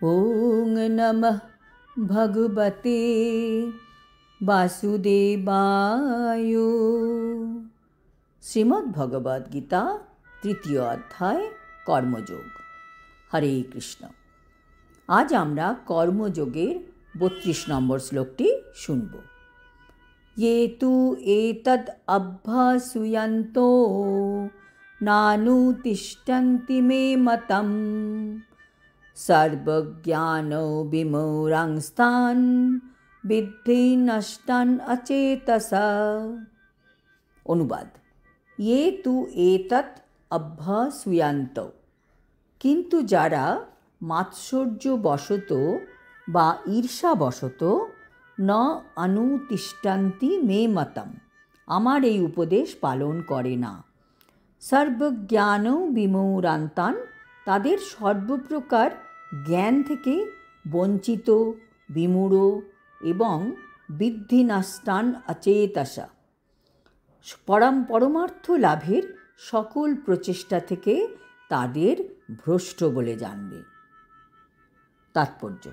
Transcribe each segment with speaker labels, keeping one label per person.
Speaker 1: ওং নমঃ ভগবতে বাসুদেবায়। শ্রীমদ্ ভগবদ গীতা তৃতীয় অধ্যায় কর্মযোগ। হরে কৃষ্ণ। আজ আমরা কর্মযোগের 32 নম্বর শ্লোকটি শুনব। ये तु एतद् अभ्यासुयन्तो नानुतिष्ठन्ति मे मतम् सर्वज्ञानो विमूढांस्तान् विद्धि नष्टान् अचेतसा। অনুবাদ, ये तु एतत् अभ्यासुयन्त, কিন্তু যারা মাৎসর্যবশত বা ঈর্ষাবশত ন অনুতিষ্ঠান্তি মে মতম, আমার এই উপদেশ পালন করে না। সর্বজ্ঞান বিমূঢ়ান্তান, তাদের সর্বপ্রকার জ্ঞান থেকে বঞ্চিত, বিমূঢ় এবং বিদ্ধিনষ্টান অচেতসা, পরমার্থ লাভের সকল প্রচেষ্টা থেকে তাদের ভ্রষ্ট বলে জানবে। তাৎপর্য: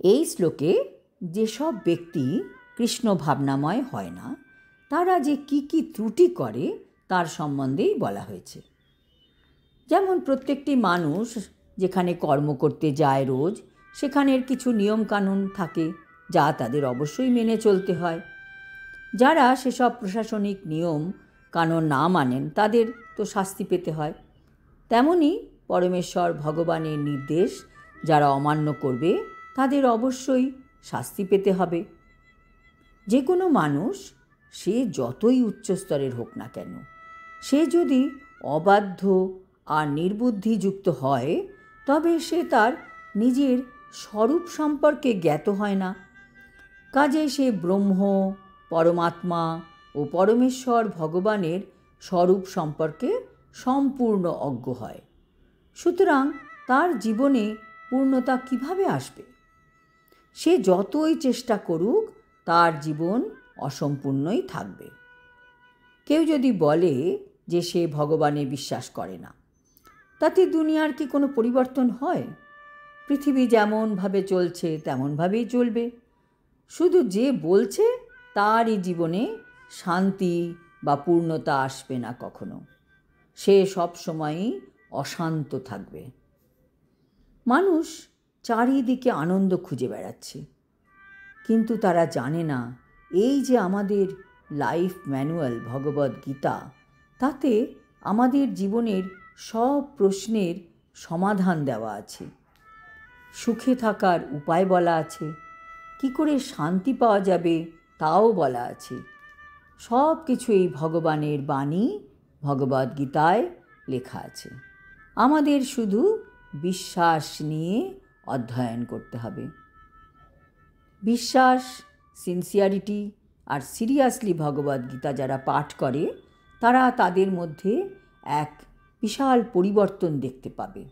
Speaker 1: এই শ্লোকে যেসব ব্যক্তি কৃষ্ণ ভাবনাময় হয় না, তারা যে কি কি ত্রুটি করে তার সম্বন্ধেই বলা হয়েছে। যেমন প্রত্যেকটি মানুষ যেখানে কর্ম করতে যায় রোজ, সেখানের কিছু নিয়মকানুন থাকে যা তাদের অবশ্যই মেনে চলতে হয়। যারা সেসব প্রশাসনিক নিয়ম কানুন না মানেন তাদের তো শাস্তি পেতে হয়। তেমনি পরমেশ্বর ভগবানের নির্দেশ যারা অমান্য করবে তাদের অবশ্যই শাস্তি পেতে হবে। যে কোনো মানুষ, সে যতই উচ্চস্তরের হোক না কেন, সে যদি অবাধ্য আর নির্বুদ্ধিযুক্ত হয়, তবে সে তার নিজের স্বরূপ সম্পর্কে জ্ঞাত হয় না। কাজে সে ব্রহ্ম, পরমাত্মা ও পরমেশ্বর ভগবানের স্বরূপ সম্পর্কে সম্পূর্ণ অজ্ঞ হয়। সুতরাং তার জীবনে পূর্ণতা কিভাবে আসবে? সে যতই চেষ্টা করুক, তার জীবন অসম্পূর্ণই থাকবে। কেউ যদি বলে যে সে ভগবানে বিশ্বাস করে না, তাতে দুনিয়ার কি কোনো পরিবর্তন হয়? পৃথিবী যেমনভাবে চলছে তেমনভাবেই চলবে। শুধু যে বলছে তারই জীবনে শান্তি বা পূর্ণতা আসবে না কখনো। সে সবসময়ই অশান্ত থাকবে। মানুষ চারিদিকে আনন্দ খুঁজে বেড়াচ্ছে, কিন্তু তারা জানে না এই যে আমাদের লাইফ ম্যানুয়াল ভগবদ গীতা, তাতে আমাদের জীবনের সব প্রশ্নের সমাধান দেওয়া আছে। সুখে থাকার উপায় বলা আছে, কি করে শান্তি পাওয়া যাবে তাও বলা আছে। সব কিছু এই ভগবানের বাণী ভগবদ গীতায় লেখা আছে। আমাদের শুধু বিশ্বাস নিয়ে অধ্যয়ন করতে হবে। বিশ্বাস, সিনসিয়ারিটি আর সিরিয়াসলি ভগবদ গীতা যারা পাঠ করে, তারা তাদের মধ্যে এক বিশাল পরিবর্তন দেখতে পাবে।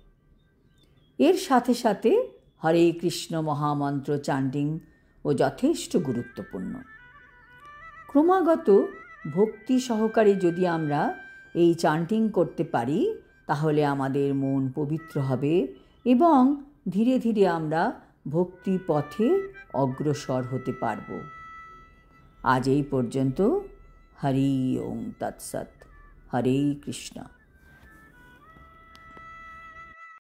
Speaker 1: এর সাথে সাথে হরে কৃষ্ণ মহামন্ত্র চান্টিং ও যথেষ্ট গুরুত্বপূর্ণ। ক্রমাগত ভক্তি সহকারে যদি আমরা এই চান্টিং করতে পারি, তাহলে আমাদের মন পবিত্র হবে এবং ধীরে ধীরে আমরা ভক্তি পথে অগ্রসর হতে পারব। আজ এই পর্যন্ত। হরি ওম তৎসৎ। হরে কৃষ্ণ।